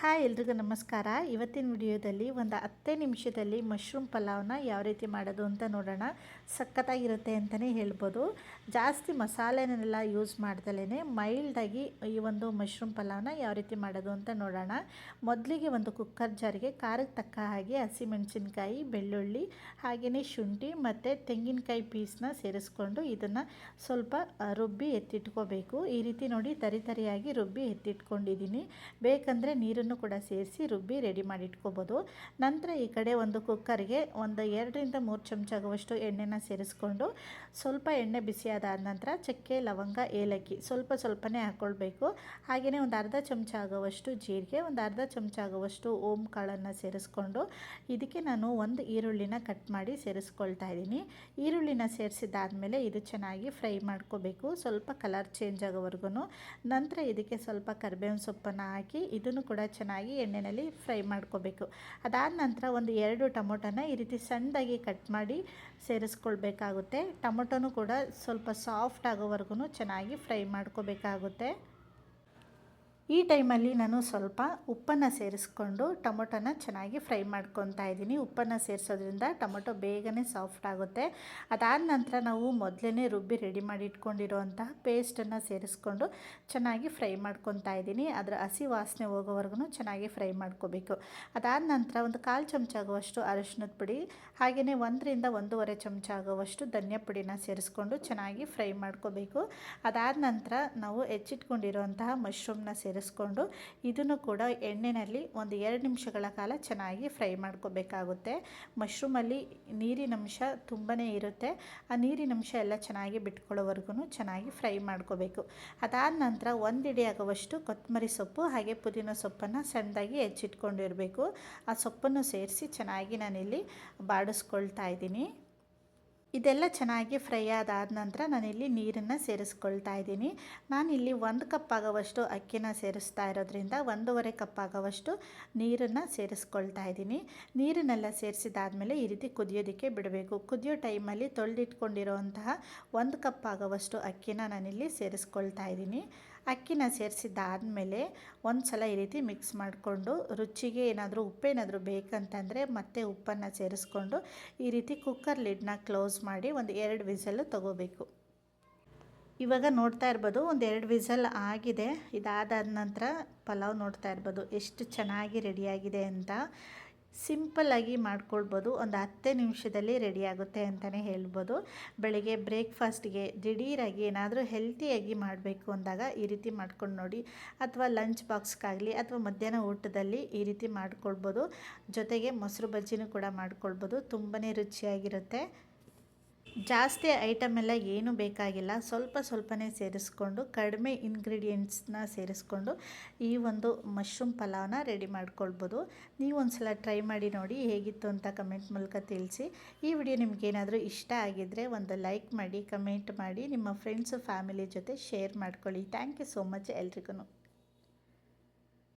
Hi ಎಲ್ರಿಗೂ ನಮಸ್ಕಾರ. ಇವತ್ತಿನ ವಿಡಿಯೋದಲ್ಲಿ ಒಂದು 10 ನಿಮಿಷದಲ್ಲಿ ಮಶ್ರೂಮ್ ಪಲಾವ್ನ ಯಾವ ರೀತಿ ಮಾಡೋದು ಅಂತ ನೋಡೋಣ. ಸಖತ್ತಾಗಿರುತ್ತೆ ಅಂತಲೇ ಹೇಳ್ಬೋದು. ಜಾಸ್ತಿ ಮಸಾಲೆನೆಲ್ಲ ಯೂಸ್ ಮಾಡ್ದಲೇ ಮೈಲ್ಡಾಗಿ ಈ ಒಂದು ಮಶ್ರೂಮ್ ಪಲಾವ್ನ ಯಾವ ರೀತಿ ಮಾಡೋದು ಅಂತ ನೋಡೋಣ. ಮೊದಲಿಗೆ ಒಂದು ಕುಕ್ಕರ್ ಜಾರಿಗೆ ಖಾರಕ್ಕೆ ತಕ್ಕ ಹಾಗೆ ಹಸಿಮೆಣಸಿನ್ಕಾಯಿ, ಬೆಳ್ಳುಳ್ಳಿ, ಹಾಗೆಯೇ ಶುಂಠಿ ಮತ್ತು ತೆಂಗಿನಕಾಯಿ ಪೀಸ್ನ ಸೇರಿಸ್ಕೊಂಡು ಇದನ್ನು ಸ್ವಲ್ಪ ರುಬ್ಬಿ ಎತ್ತಿಟ್ಕೋಬೇಕು. ಈ ರೀತಿ ನೋಡಿ ತರಿಯಾಗಿ ರುಬ್ಬಿ ಎತ್ತಿಟ್ಕೊಂಡಿದ್ದೀನಿ. ಬೇಕಂದರೆ ನೀರನ್ನು ಕೂಡ ಸೇರಿಸಿ ರುಬ್ಬಿ ರೆಡಿ ಮಾಡಿ ಇಟ್ಕೋಬೋದು. ನಂತರ ಈ ಕಡೆ ಒಂದು ಕುಕ್ಕರ್ಗೆ ಒಂದು 2ರಿಂದ 3 ಚಮಚ ಆಗುವಷ್ಟು ಎಣ್ಣೆನ ಸೇರಿಸ್ಕೊಂಡು ಸ್ವಲ್ಪ ಎಣ್ಣೆ ಬಿಸಿಯಾದ ನಂತರ ಚಕ್ಕೆ, ಲವಂಗ, ಏಲಕ್ಕಿ ಸ್ವಲ್ಪನೇ ಹಾಕ್ಕೊಳ್ಬೇಕು. ಹಾಗೆಯೇ ಒಂದು ಅರ್ಧ ಚಮಚ ಆಗುವಷ್ಟು ಜೀರಿಗೆ, ಒಂದು ಅರ್ಧ ಚಮಚ ಆಗುವಷ್ಟು ಓಂ ಕಾಳನ್ನು ಸೇರಿಸ್ಕೊಂಡು ಇದಕ್ಕೆ ನಾನು ಒಂದು ಈರುಳ್ಳಿನ ಕಟ್ ಮಾಡಿ ಸೇರಿಸ್ಕೊಳ್ತಾ ಇದ್ದೀನಿ. ಈರುಳ್ಳಿನ ಸೇರಿಸಿದಾದ್ಮೇಲೆ ಇದು ಚೆನ್ನಾಗಿ ಫ್ರೈ ಮಾಡ್ಕೋಬೇಕು, ಸ್ವಲ್ಪ ಕಲರ್ ಚೇಂಜ್ ಆಗೋವರೆಗೂ. ನಂತರ ಇದಕ್ಕೆ ಸ್ವಲ್ಪ ಕರಿಬೇವಿನ ಸೊಪ್ಪನ್ನು ಹಾಕಿ ಇದನ್ನು ಕೂಡ ಚೆನ್ನಾಗಿ ಎಣ್ಣೆಯಲ್ಲಿ ಫ್ರೈ ಮಾಡ್ಕೋಬೇಕು. ಅದಾದ ನಂತರ ಒಂದು 2 ಟೊಮೊಟೊನ ಈ ರೀತಿ ಸಣ್ಣದಾಗಿ ಕಟ್ ಮಾಡಿ ಸೇರಿಸ್ಕೊಳ್ಬೇಕಾಗುತ್ತೆ. ಟೊಮೊಟೊನೂ ಕೂಡ ಸ್ವಲ್ಪ ಸಾಫ್ಟ್ ಆಗೋವರೆಗೂ ಚೆನ್ನಾಗಿ ಫ್ರೈ ಮಾಡ್ಕೋಬೇಕಾಗುತ್ತೆ. ಈ ಟೈಮಲ್ಲಿ ನಾನು ಸ್ವಲ್ಪ ಉಪ್ಪನ್ನು ಸೇರಿಸ್ಕೊಂಡು ಟೊಮೊಟೊನ ಚೆನ್ನಾಗಿ ಫ್ರೈ ಮಾಡ್ಕೊತಾ ಇದ್ದೀನಿ. ಉಪ್ಪನ್ನು ಸೇರಿಸೋದ್ರಿಂದ ಟೊಮೊಟೊ ಬೇಗನೆ ಸಾಫ್ಟ್ ಆಗುತ್ತೆ. ಅದಾದ ನಂತರ ನಾವು ಮೊದಲೇ ರುಬ್ಬಿ ರೆಡಿ ಮಾಡಿ ಇಟ್ಕೊಂಡಿರೋಂತಹ ಪೇಸ್ಟನ್ನು ಸೇರಿಸ್ಕೊಂಡು ಚೆನ್ನಾಗಿ ಫ್ರೈ ಮಾಡ್ಕೊತಾ ಇದ್ದೀನಿ. ಅದರ ಹಸಿ ವಾಸನೆ ಹೋಗೋವರೆಗೂ ಚೆನ್ನಾಗಿ ಫ್ರೈ ಮಾಡ್ಕೋಬೇಕು. ಅದಾದ ನಂತರ ಒಂದು 1/4 ಚಮಚ ಆಗುವಷ್ಟು ಅರಿಶಿಣದ ಪುಡಿ, ಹಾಗೆಯೇ 1ರಿಂದ 1.5 ಚಮಚ ಆಗುವಷ್ಟು ಧನಿಯಾ ಪುಡಿನ ಸೇರಿಸ್ಕೊಂಡು ಚೆನ್ನಾಗಿ ಫ್ರೈ ಮಾಡ್ಕೋಬೇಕು. ಅದಾದ ನಂತರ ನಾವು ಹೆಚ್ಚಿಟ್ಕೊಂಡಿರೋಂತಹ ಮಶ್ರೂಮ್ನ ಸೇರಿಸ್ಕೊಂಡು ಇದನ್ನು ಕೂಡ ಎಣ್ಣೆಯಲ್ಲಿ ಒಂದು 2 ನಿಮಿಷಗಳ ಕಾಲ ಚೆನ್ನಾಗಿ ಫ್ರೈ ಮಾಡ್ಕೋಬೇಕಾಗುತ್ತೆ. ಮಶ್ರೂಮಲ್ಲಿ ನೀರಿನಂಶ ತುಂಬಾ ಇರುತ್ತೆ. ಆ ನೀರಿನಂಶ ಎಲ್ಲ ಚೆನ್ನಾಗಿ ಬಿಟ್ಕೊಳ್ಳೋವರೆಗೂ ಚೆನ್ನಾಗಿ ಫ್ರೈ ಮಾಡ್ಕೋಬೇಕು. ಅದಾದ ನಂತರ 1 ಹಿಡಿ ಆಗುವಷ್ಟು ಕೊತ್ತಂಬರಿ ಸೊಪ್ಪು ಹಾಗೆ ಪುದೀನ ಸೊಪ್ಪನ್ನು ಸಣ್ಣದಾಗಿ ಹೆಚ್ಚಿಟ್ಕೊಂಡಿರಬೇಕು. ಆ ಸೊಪ್ಪನ್ನು ಸೇರಿಸಿ ಚೆನ್ನಾಗಿ ನಾನಿಲ್ಲಿ ಬಾಡಿಸ್ಕೊಳ್ತಾ ಇದ್ದೀನಿ. ಇದೆಲ್ಲ ಚೆನ್ನಾಗಿ ಫ್ರೈ ಆದಾದ ನಂತರ ನಾನಿಲ್ಲಿ ನೀರನ್ನು ಸೇರಿಸ್ಕೊಳ್ತಾ ಇದ್ದೀನಿ. ನಾನಿಲ್ಲಿ 1 ಕಪ್ ಆಗುವಷ್ಟು ಅಕ್ಕಿನ ಸೇರಿಸ್ತಾ ಇರೋದ್ರಿಂದ 1.5 ಕಪ್ ಆಗುವಷ್ಟು ನೀರನ್ನು ಸೇರಿಸ್ಕೊಳ್ತಾ ಇದ್ದೀನಿ. ನೀರನ್ನೆಲ್ಲ ಸೇರಿಸಿದಾದ್ಮೇಲೆ ಈ ರೀತಿ ಕುದಿಯೋದಕ್ಕೆ ಬಿಡಬೇಕು. ಕುದಿಯೋ ಟೈಮಲ್ಲಿ ತೊಳೆದಿಟ್ಕೊಂಡಿರೋಂತಹ 1 ಕಪ್ ಆಗುವಷ್ಟು ಅಕ್ಕಿನ ನಾನಿಲ್ಲಿ ಸೇರಿಸ್ಕೊಳ್ತಾ ಇದ್ದೀನಿ. ಅಕ್ಕಿನ ಸೇರಿಸಿದ್ದಾದಮೇಲೆ ಒಂದು ಸಲ ಈ ರೀತಿ ಮಿಕ್ಸ್ ಮಾಡಿಕೊಂಡು ರುಚಿಗೆ ಏನಾದರೂ ಉಪ್ಪೇನಾದರೂ ಬೇಕಂತಂದರೆ ಮತ್ತೆ ಉಪ್ಪನ್ನು ಸೇರಿಸ್ಕೊಂಡು ಈ ರೀತಿ ಕುಕ್ಕರ್ ಲಿಡ್ನ ಕ್ಲೋಸ್ ಮಾಡಿ ಒಂದು 2 ವಿಸಲ್ ತಗೋಬೇಕು. ಇವಾಗ ನೋಡ್ತಾ ಇರ್ಬೋದು ಒಂದು 2 ವಿಸಲ್ ಆಗಿದೆ. ಇದಾದ ನಂತರ ಪಲಾವ್ ನೋಡ್ತಾ ಇರ್ಬೋದು ಎಷ್ಟು ಚೆನ್ನಾಗಿ ರೆಡಿಯಾಗಿದೆ ಅಂತ. ಸಿಂಪಲ್ಲಾಗಿ ಮಾಡ್ಕೊಳ್ಬೋದು. ಒಂದು 10 ನಿಮಿಷದಲ್ಲಿ ರೆಡಿಯಾಗುತ್ತೆ ಅಂತಲೇ ಹೇಳ್ಬೋದು. ಬೆಳಗ್ಗೆ ಬ್ರೇಕ್ಫಾಸ್ಟ್ಗೆ ದಿಢೀರಾಗಿ ಏನಾದರೂ ಹೆಲ್ತಿಯಾಗಿ ಮಾಡಬೇಕು ಅಂದಾಗ ಈ ರೀತಿ ಮಾಡ್ಕೊಂಡು ನೋಡಿ, ಅಥವಾ ಲಂಚ್ ಬಾಕ್ಸ್ಗಾಗಲಿ ಅಥವಾ ಮಧ್ಯಾಹ್ನ ಊಟದಲ್ಲಿ ಈ ರೀತಿ ಮಾಡ್ಕೊಳ್ಬೋದು. ಜೊತೆಗೆ ಮೊಸರು ಬಜ್ಜಿನೂ ಕೂಡ ಮಾಡ್ಕೊಳ್ಬೋದು. ತುಂಬಾ ರುಚಿಯಾಗಿರುತ್ತೆ. ಜಾಸ್ತಿ ಐಟಮ್ ಎಲ್ಲ ಏನೂ ಬೇಕಾಗಿಲ್ಲ, ಸ್ವಲ್ಪನೇ ಸೇರಿಸ್ಕೊಂಡು ಕಡಿಮೆ ಇಂಗ್ರೀಡಿಯೆಂಟ್ಸ್ನ ಸೇರಿಸ್ಕೊಂಡು ಈ ಒಂದು ಮಶ್ರೂಮ್ ಪಲಾವ್ನ ರೆಡಿ ಮಾಡ್ಕೊಳ್ಬೋದು. ನೀವು ಒಂದು ಸಲ ಟ್ರೈ ಮಾಡಿ ನೋಡಿ, ಹೇಗಿತ್ತು ಅಂತ ಕಮೆಂಟ್ ಮೂಲಕ ತಿಳಿಸಿ. ಈ ವಿಡಿಯೋ ನಿಮಗೇನಾದರೂ ಇಷ್ಟ ಆಗಿದ್ದರೆ ಒಂದು ಲೈಕ್ ಮಾಡಿ, ಕಮೆಂಟ್ ಮಾಡಿ, ನಿಮ್ಮ ಫ್ರೆಂಡ್ಸು ಫ್ಯಾಮಿಲಿ ಜೊತೆ ಶೇರ್ ಮಾಡ್ಕೊಳ್ಳಿ. ಥ್ಯಾಂಕ್ ಯು ಸೋ ಮಚ್ ಎಲ್ರಿಗೂ.